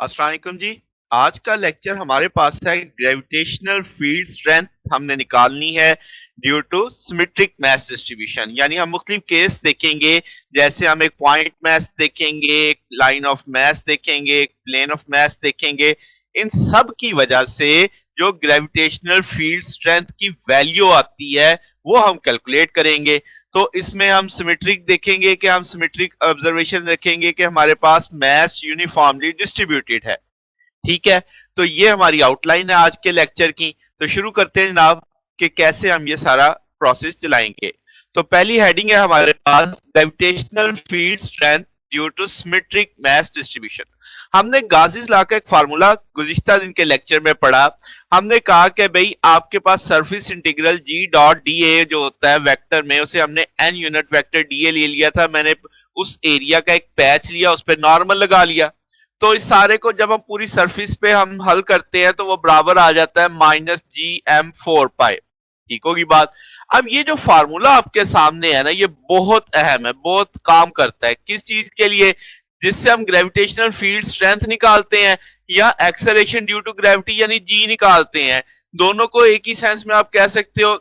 अस्सलाम वालेकुम जी। आज का लेक्चर हमारे पास है ग्रेविटेशनल फील्ड स्ट्रेंथ हमने निकालनी है due to symmetric mass distribution. यानी हम मुख्तलिफ केस देखेंगे, जैसे हम एक पॉइंट मास देखेंगे, एक लाइन ऑफ मास देखेंगे, एक प्लेन ऑफ मास देखेंगे। इन सब की वजह से जो ग्रेविटेशनल फील्ड स्ट्रेंथ की वैल्यू आती है वो हम कैलकुलेट करेंगे। तो इसमें हम सिमेट्रिक देखेंगे कि हम सिमेट्रिक ऑब्जर्वेशन रखेंगे कि हमारे पास मास यूनिफॉर्मली डिस्ट्रीब्यूटेड है। ठीक है, तो ये हमारी आउटलाइन है आज के लेक्चर की। तो शुरू करते हैं जनाब कि कैसे हम ये सारा प्रोसेस चलाएंगे। तो पहली हेडिंग है हमारे पास gravitational field strength due to symmetric mass distribution. हमने गाजिस लॉ का एक फार्मूला गुज़िश्ता दिन के लेक्चर में पढ़ा। हमने कहा कि भाई आपके पास surface integral g dot d A जो होता है वेक्टर में, उसे हमने n unit vector d A ले लिया था। मैंने उस एरिया का एक पैच लिया, उस पर नॉर्मल लगा लिया। तो इस सारे को जब हम पूरी सरफेस पे हम हल करते हैं तो वो बराबर आ जाता है -gm4 पाई। ठीक होगी बात। अब ये जो फार्मूला आपके सामने है ना, ये बहुत अहम है, बहुत काम करता है। किस चीज के लिए? जिससे हम ग्रेविटेशनल फील्ड स्ट्रेंथ निकालते हैं या एक्सेलरेशन ड्यू टू ग्रेविटी यानी जी निकालते हैं। दोनों को एक ही सेंस में आप कह सकते हो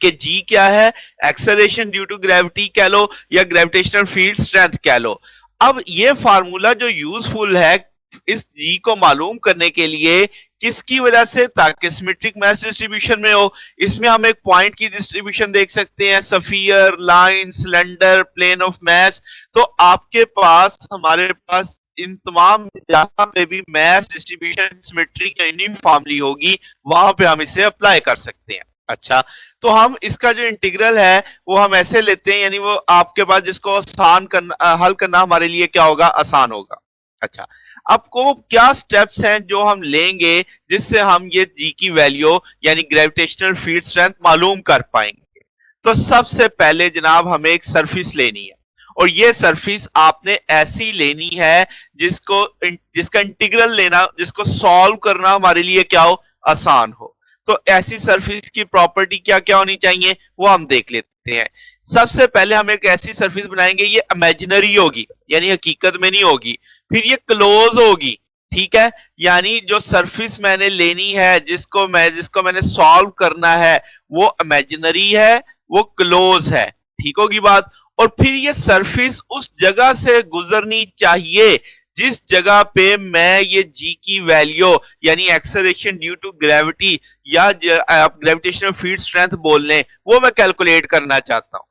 कि जी क्या है, एक्सेलरेशन ड्यू टू ग्रेविटी कह लो या ग्रेविटेशनल फील्ड स्ट्रेंथ कह लो। अब ये फार्मूला जो यूजफुल है इस जी को मालूम करने के लिए, किसकी वजह से? ताकि सिमेट्रिक मास डिस्ट्रीब्यूशन में हो। इसमें हम एक पॉइंट की डिस्ट्रीब्यूशन देख सकते हैं, sphere, line, cylinder, plane of mass. तो आपके पास, हमारे पास इन तमाम जहां पे भी मास डिस्ट्रीब्यूशन सिमेट्रिक या यूनिफॉर्मली होगी वहां पे हम इसे अप्लाई कर सकते हैं। अच्छा, तो हम इसका जो इंटीग्रल है वो हम ऐसे लेते हैं, यानी वो आपके पास जिसको आसान करना, हल करना हमारे लिए क्या होगा? आसान होगा। अच्छा, आपको क्या स्टेप्स हैं जो हम लेंगे जिससे हम ये जी की वैल्यू यानी ग्रेविटेशनल फील्ड स्ट्रेंथ मालूम कर पाएंगे? तो सबसे पहले जनाब हमें एक सरफेस लेनी है, और ये सरफेस आपने ऐसी लेनी है जिसका इंटीग्रल लेना, जिसको सॉल्व करना हमारे लिए क्या हो? आसान हो। तो ऐसी सरफेस की प्रॉपर्टी क्या क्या होनी चाहिए वो हम देख लेते हैं। सबसे पहले हम एक ऐसी सरफेस बनाएंगे, ये इमेजिनरी होगी यानी हकीकत में नहीं होगी। फिर ये क्लोज होगी। ठीक है, यानी जो सरफेस मैंने लेनी है, जिसको मैंने सॉल्व करना है, वो इमेजिनरी है, वो क्लोज है। ठीक होगी बात। और फिर ये सरफेस उस जगह से गुजरनी चाहिए जिस जगह पे मैं ये जी की वैल्यू यानी एक्सेलरेशन ड्यू टू ग्रेविटी या आप ग्रेविटेशनल फील्ड स्ट्रेंथ बोल लें, वो मैं कैलकुलेट करना चाहता हूं।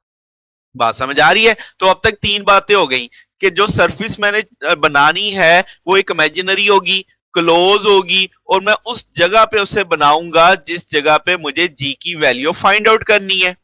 बात समझ आ रही है? तो अब तक तीन बातें हो गई कि जो सरफेस मैंने बनानी है वो एक इमेजिनरी होगी, क्लोज होगी, और मैं उस जगह पे उसे बनाऊंगा जिस जगह पे मुझे जी की वैल्यू फाइंड आउट करनी है।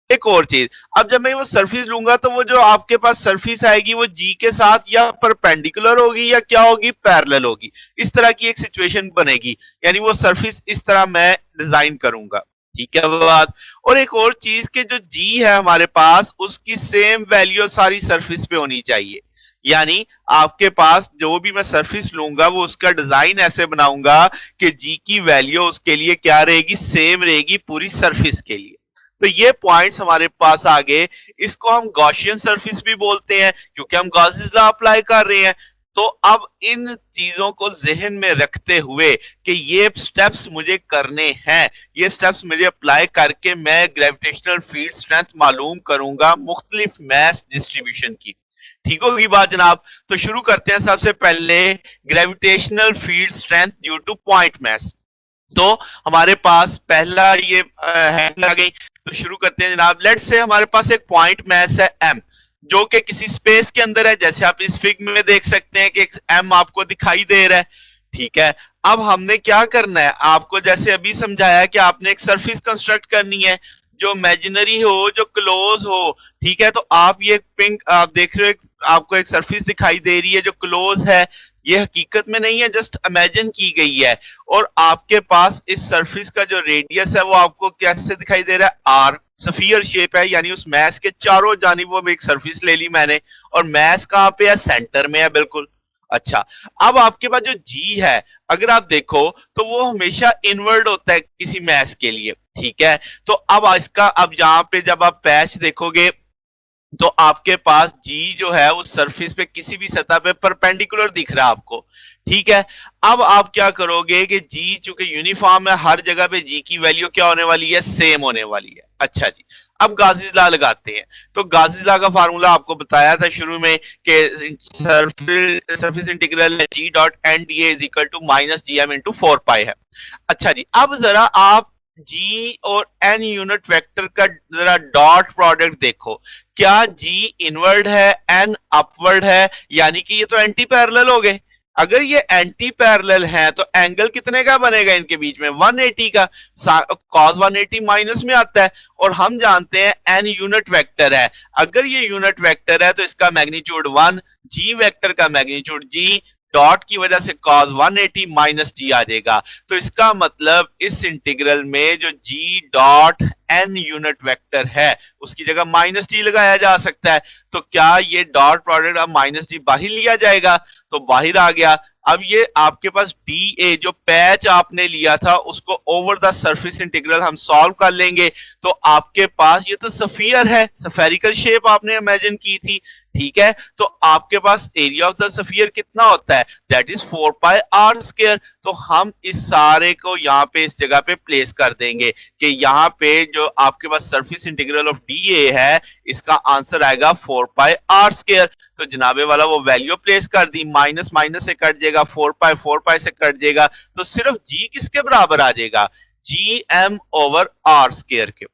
एक और चीज, अब जब मैं वो सरफेस लूंगा तो वो जो आपके पास सरफेस आएगी वो जी के साथ या परपेंडिकुलर होगी या क्या होगी? पैरेलल होगी। इस तरह की एक सिचुएशन बनेगी, यानी वो सरफेस इस तरह मैं डिजाइन करूंगा। ठीक है बात। और एक और चीज के जो जी है हमारे पास, उसकी सेम वैल्यू सारी सरफेस पे होनी चाहिए। यानी आपके पास जो भी मैं सरफेस लूंगा वो उसका डिजाइन ऐसे बनाऊंगा कि जी की वैल्यू उसके लिए क्या रहेगी? सेम रहेगी पूरी सरफेस के लिए। तो ये पॉइंट्स हमारे पास आ गए। इसको हम गॉसियन सरफेस भी बोलते हैं क्योंकि हम गॉसियन लॉ अप्लाई कर रहे हैं। तो अब इन चीजों को जहन में रखते हुए कि ये स्टेप्स मुझे करने हैं, ये स्टेप्स मुझे अप्लाई करके मैं ग्रेविटेशनल फील्ड स्ट्रेंथ मालूम करूंगा मुख्तलिफ मास डिस्ट्रीब्यूशन की। ठीक होगी बात जनाब। तो शुरू करते हैं सबसे पहले gravitational field strength due two point mass. तो हमारे पास पहला ये हैंड आ गई। तो शुरू करते हैं जनाब। लेट्स से हमारे पास एक पॉइंट मास है m, जो कि किसी स्पेस के अंदर है, जैसे आप इस फिग में देख सकते हैं कि एक m आपको दिखाई दे रहा है। ठीक है, अब हमने क्या करना है, आपको जैसे अभी समझाया कि आपने एक सरफेस कंस्ट्रक्ट करनी है जो इमेजिनरी हो, जो क्लोज हो। ठीक है, तो आप ये पिंक आप देख रहे हो, आपको एक सरफेस दिखाई दे रही है जो क्लोज है। ये हकीकत में नहीं है, जस्ट इमेजिन की गई है। और आपके पास इस सरफेस का जो रेडियस है वो आपको कैसे दिखाई दे रहा है? आर। सफियर शेप है, यानी उस मैस के चारों जानिबों में एक सरफेस ले ली मैंने, और मैस कहां पे है? सेंटर में है बिल्कुल। अच्छा, अब आपके पास जो जी है, अगर आप देखो तो वो हमेशा इनवर्ड होता है किसी मैस के लिए। ठीक है, तो अब इसका, अब यहाँ पे जब आप पैच देखोगे तो आपके पास जी जो है उस सरफेस पे किसी भी सतह पे परपेंडिकुलर दिख रहा है आपको, ठीक है। अब आप क्या करोगे कि जी चूंकि यूनिफॉर्म है, हर जगह पे जी की वैल्यू क्या होने वाली है, सेम होने वाली है। अच्छा जी, अब गाउस लॉ लगाते हैं। तो गाउस लॉ का फार्मूला आपको बताया था शुरू में कि surface integral g dot n d is equal to minus g m into 4 pi है। अच्छा जी, अब जरा आप जी और एन यूनिट वेक्टर का जरा डॉट प्रोडक्ट देखो। क्या जी इनवर्ड है, एन अपवर्ड है, यानी कि ये तो एंटी पैरेलल हो गए। अगर ये एंटी पैरेलल है तो एंगल कितने का बनेगा इनके बीच में, 180 का। कॉस 180 माइनस में आता है, और हम जानते हैं एन यूनिट वेक्टर है। अगर ये यूनिट वेक्टर है तो इसका मैग्नीट्यूड 1, जी वेक्टर का मैग्नीट्यूड जी, डॉट की वजह से cos 180 माइनस जी आ जाएगा। तो इसका मतलब इस इंटीग्रल में जो जी डॉट एन यूनिट वेक्टर है उसकी जगह माइनस जी लगाया जा सकता है। तो क्या ये डॉट प्रोडक्ट अब माइनस जी बाहर लिया जाएगा, तो बाहर आ गया। अब ये आपके पास डी ए जो पैच आपने लिया था उसको ओवर द सरफेस इंटीग्रल हम सॉल्व कर लेंगे। तो आपके पास ये तो सफियर है, सफेरिकल शेप आपने इमेजिन की थी, ठीक है। तो आपके पास एरिया ऑफ द सफियर कितना होता है, that is 4 pi r square. तो हम इस सारे को यहाँ पे इस जगह पे प्लेस कर देंगे कि यहाँ पे जो आपके पास surface integral of d A है इसका आंसर आएगा 4 पाई आर स्क्वायर। तो जनाबे वाला वो वैल्यू प्लेस कर दी, माइनस माइनस से कट जाएगा, 4 पाई से कट जाएगा, तो सिर्फ जी किसके बराबर आ जाएगा, g m over r square के।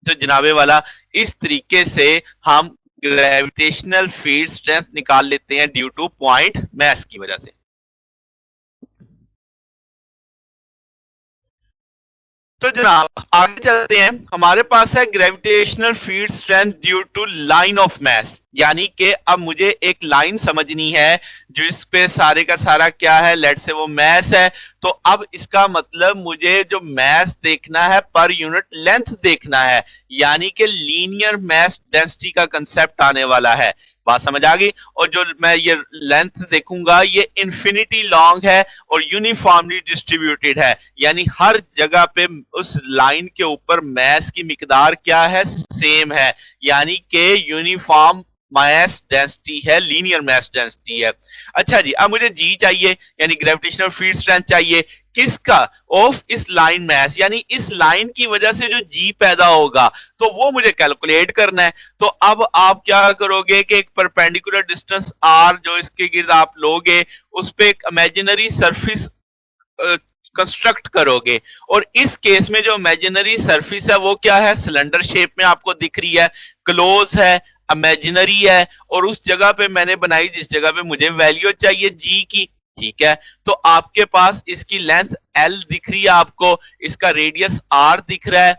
तो जनाबे वाला इस तरीके से हम ग्रेविटेशनल फील्ड स्ट्रेंथ निकाल लेते हैं ड्यू टू पॉइंट मैस की वजह से। तो जनाब आगे चलते हैं। हमारे पास है gravitational field strength due to line of mass, यानी कि अब मुझे एक लाइन समझनी है जो इस पे सारे का सारा क्या है, लेट से वो मैस है। तो अब इसका मतलब मुझे जो मैस देखना है पर यूनिट लेंथ देखना है, यानी कि लीनियर मैस डेंसिटी का कंसेप्ट आने वाला है। बात समझ आ गई। और जो मैं ये लेंथ देखूंगा ये इंफिनिटी लॉन्ग है और यूनिफॉर्मली डिस्ट्रीब्यूटेड है, यानी हर जगह पे उस लाइन के ऊपर मैस की मिकदार क्या है, सेम है, यानी कि यूनिफॉर्म मैस डेंसिटी है, लीनियर मैस डेंसिटी है। अच्छा जी, अब मुझे जी चाहिए यानी ग्रेविटेशनल फील्ड स्ट्रेंथ चाहिए, किसका, ऑफ इस लाइन मैस, यानी इस लाइन की वजह से जो जी पैदा होगा तो वो मुझे कैलकुलेट करना है। तो अब आप क्या करोगे कि एक परपेंडिकुलर डिस्टेंस आर जो इसके गिर्द आप लोगे उस पे एक इमेजिनरी सरफेस कंस्ट्रक्ट करोगे। और इस केस में जो इमेजिनरी सरफेस है वो क्या है, सिलेंडर शेप में आपको दिख रही है, क्लोज है, इमेजिनरी है, और उस जगह पे मैंने बनाई जिस जगह पे मुझे वैल्यू चाहिए जी की, ठीक है। तो आपके पास इसकी लेंथ एल दिख रही है आपको, इसका रेडियस आर दिख रहा है,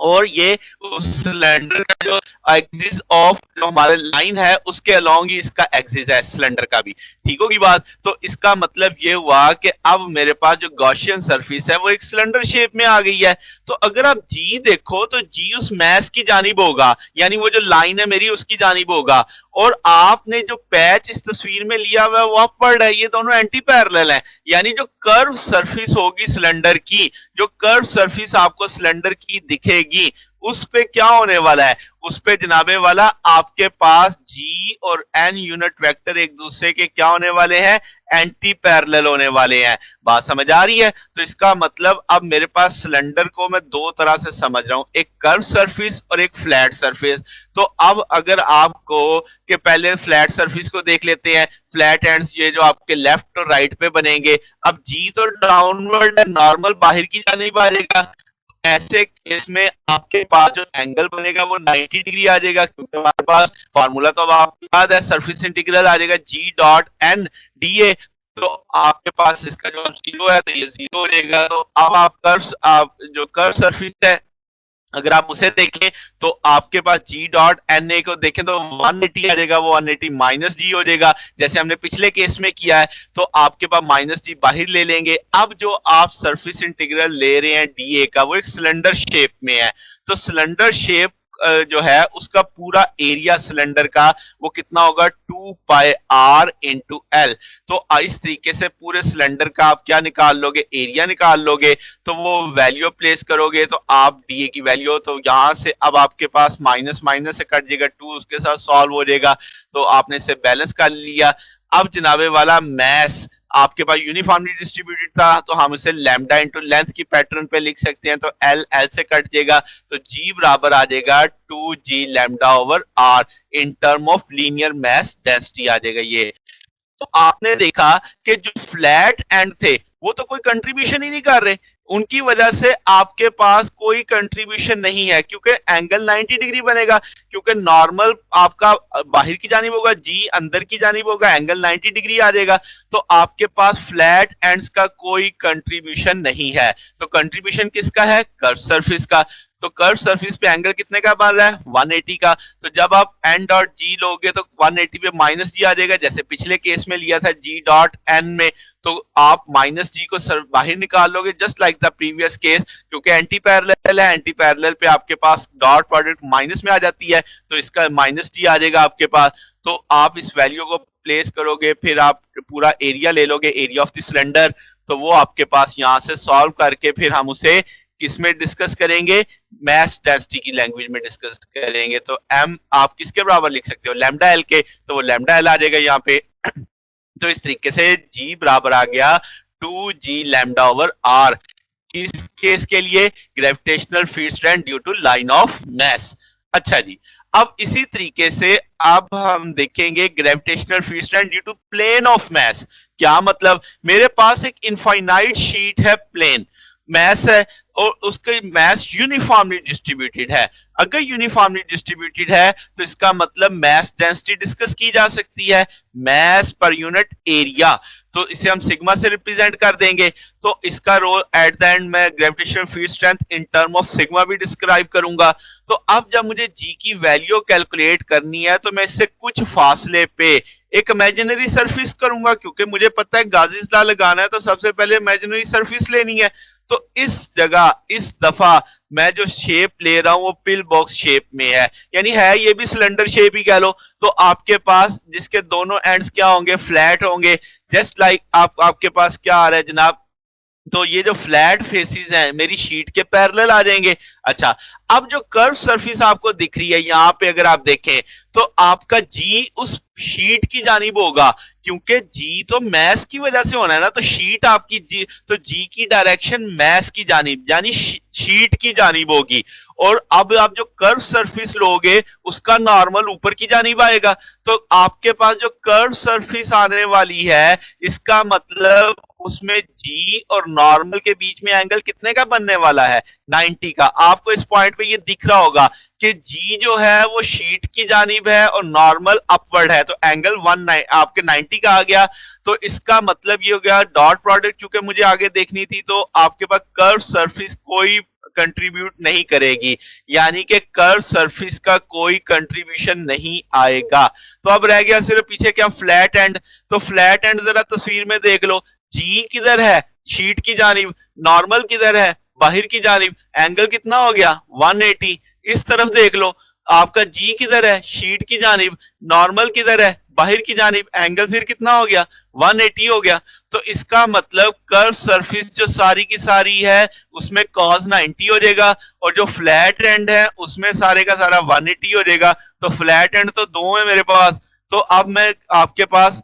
और ये उस सिलेंडर का जो एक्सिस ऑफ जो हमारे लाइन है उसके अलोंग ही इसका एक्सिस है सिलेंडर का भी, ठीक होगी बात। तो इसका मतलब ये हुआ कि अब मेरे पास जो गॉसियन सरफेस है वो एक सिलेंडर शेप में आ गई है। तो अगर आप जी देखो तो जी उस मैस की जानिब होगा, यानी वो जो लाइन है मेरी उसकी जानिब होगा, और आपने जो पैच इस तस्वीर में लिया हुआ है वो अपवर्ड है, ये दोनों एंटी पैरेलल हैं। यानी जो कर्व सरफेस होगी सिलेंडर की, जो कर्व सरफेस आपको सिलेंडर की दिखेगी उस पे क्या होने वाला है, उस पे जनाबे वाला आपके पास जी और एन यूनिट वेक्टर एक दूसरे के क्या होने वाले हैं, एंटी पैरेलल होने वाले हैं। बात समझ आ रही है। तो इसका मतलब अब मेरे पास सिलेंडर को मैं दो तरह से समझ रहा हूं, एक कर्व सरफेस और एक फ्लैट सरफेस। तो अब अगर आपको कि पहले फ्लैट सरफेस को देख लेते हैं, फ्लैट एंड्स ये जो आपके लेफ्ट और राइट पे बनेंगे। अब जी तो डाउनवर्ड है, नॉर्मल बाहर की जानिब आ जाएगा, ऐसे केस में आपके पास जो एंगल बनेगा वो 90 डिग्री आ जाएगा, क्योंकि हमारे पास फॉर्मूला तो अब आपको याद है, सरफेस इंटीग्रल आ जाएगा जी डॉट एन डी ए। तो आपके पास इसका जो जीरो है तो ये जीरो हो जाएगा। तो अब आप जो कर्व सरफेस है अगर आप उसे देखें तो आपके पास जी डॉट एन ए को देखें तो 180 आ जाएगा, वो 180 माइनस जी हो जाएगा जैसे हमने पिछले केस में किया है। तो आपके पास माइनस जी बाहर ले लेंगे। अब जो आप सरफेस इंटीग्रल ले रहे हैं डी ए का वो एक सिलेंडर शेप में है, तो सिलेंडर शेप जो है उसका पूरा एरिया सिलेंडर का वो कितना होगा 2πr इंटू एल। तो इस तरीके से पूरे सिलेंडर का आप क्या निकाल लोगे, एरिया निकाल लोगे। तो वो वैल्यू प्लेस करोगे तो आप डी ए की वैल्यू, तो यहां से अब आपके पास माइनस माइनस से कट जाएगा, 2 उसके साथ सॉल्व हो जाएगा, तो आपने इसे बैलेंस कर लिया। अब जनाबे वाला मैस आपके पास यूनिफॉर्मली डिस्ट्रीब्यूटेड था तो हम इसे लैम्डा इंटू लेंथ की पैटर्न पे लिख सकते हैं, तो एल एल से कट जाएगा, तो जी बराबर आ जाएगा 2g lambda over r in term of linear mass density आ जाएगा ये। तो आपने देखा कि जो फ्लैट एंड थे वो तो कोई कंट्रीब्यूशन ही नहीं कर रहे, उनकी वजह से आपके पास कोई कंट्रीब्यूशन नहीं है, क्योंकि एंगल 90 डिग्री बनेगा, क्योंकि नॉर्मल आपका बाहर की जानिब होगा, जी अंदर की जानिब होगा, एंगल 90 डिग्री आ जाएगा। तो आपके पास फ्लैट एंड्स का कोई कंट्रीब्यूशन नहीं है। तो कंट्रीब्यूशन किसका है, कर्व सरफेस का। तो कर्व सरफेस पे एंगल कितने का बन रहा है, 180 का। तो जब आप एन डॉट जी लोगे तो 180 पे माइनस जी आ जाएगा, जैसे पिछले केस में लिया था जी डॉट एन में, तो आप माइनस जी को बाहर निकाल लोगे just like the previous case, क्योंकि एंटी पैरेलल है, एंटी पैरेलल पे आपके पास डॉट प्रोडक्ट माइनस में आ जाती है, तो इसका माइनस जी आ जाएगा आपके पास। तो आप इस वैल्यू को प्लेस करोगे, फिर आप पूरा एरिया ले लोगे, एरिया ऑफ द सिलेंडर, तो वो आपके पास यहां से सॉल्व करके फिर हम उसे किसमें डिस्कस करेंगे, मैस डेंसिटी की लैंग्वेज में डिस्कस करेंगे। तो एम आप किसके बराबर लिख सकते हो, लैम्डा एल के, तो वो लैम्डा एल आ जाएगा यहाँ पे। तो इस तरीके से जी बराबर आ गया 2g लैम्डा ओवर आर, किस केस के लिए, gravitational field strength due to line of mass. अच्छा जी, अब इसी तरीके से अब हम देखेंगे gravitational field strength due to plane of mass. क्या मतलब, मेरे पास एक इनफाइनाइट शीट है, प्लेन मास है, और उसका मास यूनिफॉर्मली डिस्ट्रीब्यूटेड है। अगर यूनिफॉर्मली डिस्ट्रीब्यूटेड है तो इसका मतलब मास डेंसिटी डिस्कस की जा सकती है, मास पर यूनिट एरिया, तो इसे हम सिग्मा से रिप्रेजेंट कर देंगे। तो इसका रोल एट द एंड में gravitational field strength in term of sigma भी डिस्क्राइब करूंगा। तो अब जब मुझे जी की वैल्यू कैलकुलेट करनी है तो मैं इससे कुछ फासले पे एक इमेजिनरी सरफेस करूंगा, क्योंकि मुझे पता है गाजिस लॉ लगाना है तो सबसे पहले इमेजिनरी सरफेस लेनी है। तो इस जगह इस दफा मैं जो शेप ले रहा हूं वो पिल बॉक्स शेप में है, यानी है ये भी सिलेंडर शेप ही कह लो। तो आपके पास जिसके दोनों एंड्स क्या होंगे, फ्लैट होंगे, जस्ट लाइक आपके पास क्या आ रहा है जनाब, तो ये जो फ्लैट फेसेस हैं मेरी शीट के पैरेलल आ जाएंगे। अच्छा, अब जो कर्व सरफेस आपको दिख रही है यहां पे अगर आप देखें तो आपका जी उस शीट की जानिब होगा, क्योंकि जी तो मैस की वजह से होना है ना, तो शीट आपकी जी, तो जी की डायरेक्शन मैस की जानिब यानी शीट की जानिब होगी। और अब आप जो कर्व सरफेस लोगे उसका नॉर्मल ऊपर की जानिब आएगा, तो आपके पास जो कर्व सरफेस आने वाली है इसका मतलब उसमें जी और नॉर्मल के बीच में एंगल कितने का बनने वाला है, 90 का। आपको इस पॉइंट पे ये दिख रहा होगा कि जी जो है वो शीट की जानिब है और नॉर्मल अपवर्ड है, तो एंगल 1 आपके 90 का आ गया। तो इसका मतलब ये हो गया डॉट प्रोडक्ट चूंकि मुझे आगे देखनी थी, तो आपके पास कर्व सरफेस कोई कंट्रीब्यूट नहीं करेगी, यानी कि कर्व सरफेस का कोई कंट्रीब्यूशन नहीं आएगा। तो अब रह गया सिर्फ पीछे क्या, फ्लैट एंड। तो फ्लैट एंड जरा तस्वीर में देख लो, जी किधर है, शीट की जानिब, नॉर्मल किधर है, बाहर की जानिब, एंगल कितना हो गया 180। इस तरफ देख लो, आपका जी किधर है, शीट की जानिब, नॉर्मल किधर है, बाहर की जानिब, एंगल फिर कितना हो गया 180 हो गया। तो इसका मतलब कर्व सरफेस जो सारी की सारी है उसमें cos 90 हो जाएगा, और जो फ्लैट एंड है उसमें सारे का सारा 180 हो जाएगा। तो फ्लैट एंड तो दो है मेरे पास। तो अब मैं आपके पास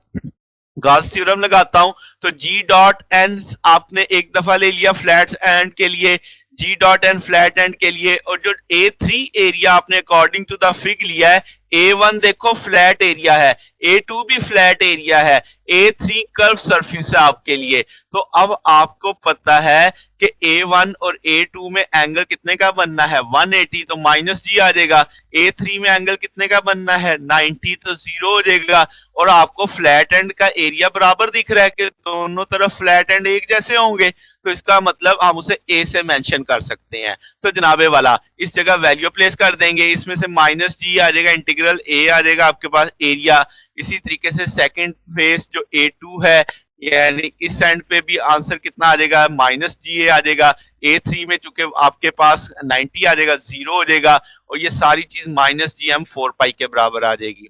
गॉस थ्योरम लगाता हूं, तो जी डॉट एन आपने एक दफा ले लिया फ्लैट एंड के लिए, जी डॉट एन फ्लैट एंड के लिए, और जो A3 एरिया आपने अकॉर्डिंग टू द फिग लिया है, A1 देखो फ्लैट एरिया है, A2 भी फ्लैट एरिया है, A3 कर्व सरफेस है आपके लिए। तो अब आपको पता है कि A1 और A2 में एंगल कितने का बनना है 180, तो माइनस जी आ जाएगा। A3 में एंगल कितने का बनना है 90, तो जीरो हो जाएगा। और आपको फ्लैट एंड का एरिया बराबर दिख रहा है कि दोनों तरफ फ्लैट एंड एक जैसे होंगे, तो इसका मतलब हम उसे ए से मेंशन कर सकते हैं। तो जनाबे वाला इस जगह वैल्यू प्लेस कर देंगे, इसमें से माइनस जी आ जाएगा, इंटीग्रल ए आ जाएगा आपके पास एरिया। इसी तरीके से सेकंड फेस जो A2 है, यानी इस एंड पे भी आंसर कितना आ जाएगा माइनस जी आ जाएगा। A3 में चूंकि आपके पास 90 आ जाएगा, जीरो हो जाएगा। और ये सारी चीज माइनस जी एम 4 पाई के बराबर आ जाएगी।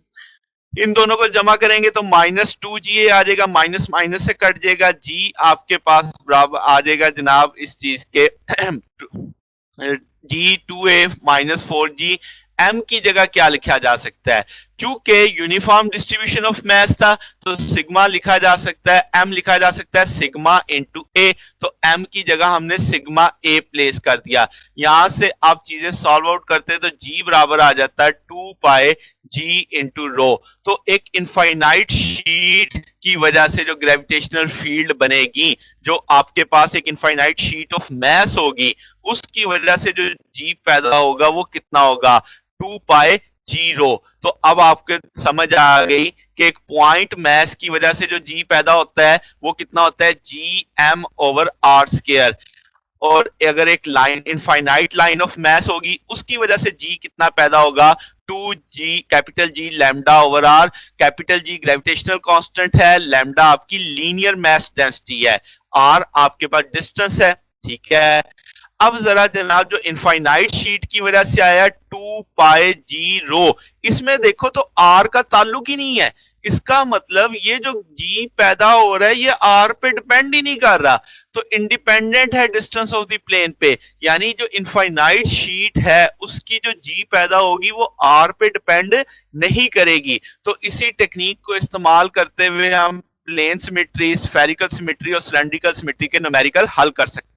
इन दोनों को जमा करेंगे तो माइनस 2 जी आ जाएगा, माइनस माइनस से कट जाएगा, जी आपके पास बराबर आ जाएगा जनाब इस चीज के G2A-4G। m की जगह क्या लिखा जा सकता है? चूंकि यूनिफॉर्म डिस्ट्रीब्यूशन ऑफ मास था तो सिग्मा लिखा जा सकता है, m लिखा जा सकता है सिग्मा इंटू ए, तो m की जगह हमने सिग्मा a प्लेस कर दिया। यहां से आप चीजें सॉल्व आउट करते हैं तो g बराबर आ जाता है 2 पाई g इंटू रो। तो एक इनफाइनाइट शीट की वजह से जो ग्रेविटेशनल फील्ड बनेगी, जो आपके पास एक इनफाइनाइट शीट ऑफ मास होगी, उसकी वजह से जो जी पैदा होगा वो कितना होगा? 2 पाई जी रो। तो अब आपको समझ आ गई कि एक पॉइंट मैस की वजह से जो जी पैदा होता है वो कितना होता है? G m over r square. और अगर एक line infinite line of mass होगी उसकी वजह से जी कितना पैदा होगा? 2G capital g lambda over r. Capital g gravitational constant है, लैम्डा आपकी लीनियर मास डेंसिटी है, आर आपके पास डिस्टेंस है। ठीक है, अब जरा जनाब जो इनफाइनाइट शीट की वजह से आया 2 पाई जी रो, इसमें देखो तो आर का ताल्लुक ही नहीं है। इसका मतलब ये जो जी पैदा हो रहा है ये आर पे डिपेंड ही नहीं कर रहा, तो इंडिपेंडेंट है डिस्टेंस ऑफ द प्लेन पे। यानी जो इनफाइनाइट शीट है उसकी जो जी पैदा होगी वो आर पे डिपेंड नहीं करेगी। तो इसी टेक्निक को इस्तेमाल करते हुए हम प्लेन सिमेट्री, स्फेरिकल सिमेट्री और सिलेंड्रिकल सिमेट्री के न्यूमेरिकल हल कर सकते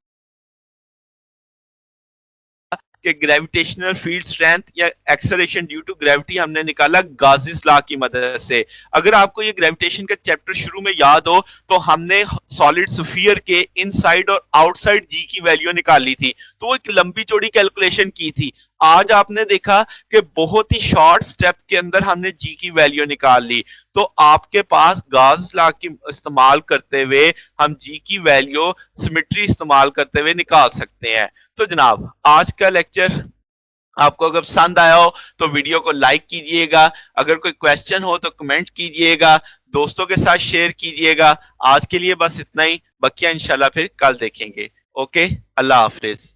कि ग्रेविटेशनल फील्ड स्ट्रेंथ या एक्सेलरेशन ड्यू टू ग्रेविटी हमने निकाला गाजिस लॉ की मदद से। अगर आपको ये ग्रेविटेशन का चैप्टर शुरू में याद हो तो हमने सॉलिड स्फीयर के इनसाइड और आउटसाइड जी की वैल्यू निकाली थी, तो वो एक लंबी चौड़ी कैलकुलेशन की थी। आज आपने देखा कि बहुत ही शॉर्ट स्टेप के अंदर हमने जी की वैल्यू निकाल ली। तो आपके पास गाउस लॉ की इस्तेमाल करते हुए हम जी की वैल्यू सिमेट्री इस्तेमाल करते हुए निकाल सकते हैं। तो जनाब आज का लेक्चर आपको अगर पसंद आया हो तो वीडियो को लाइक कीजिएगा, अगर कोई क्वेश्चन हो तो कमेंट कीजिएगा, दोस्तों के साथ शेयर कीजिएगा। आज के लिए बस इतना ही, बकिया इंशाल्लाह फिर कल देखेंगे। ओके, अल्लाह हाफिज।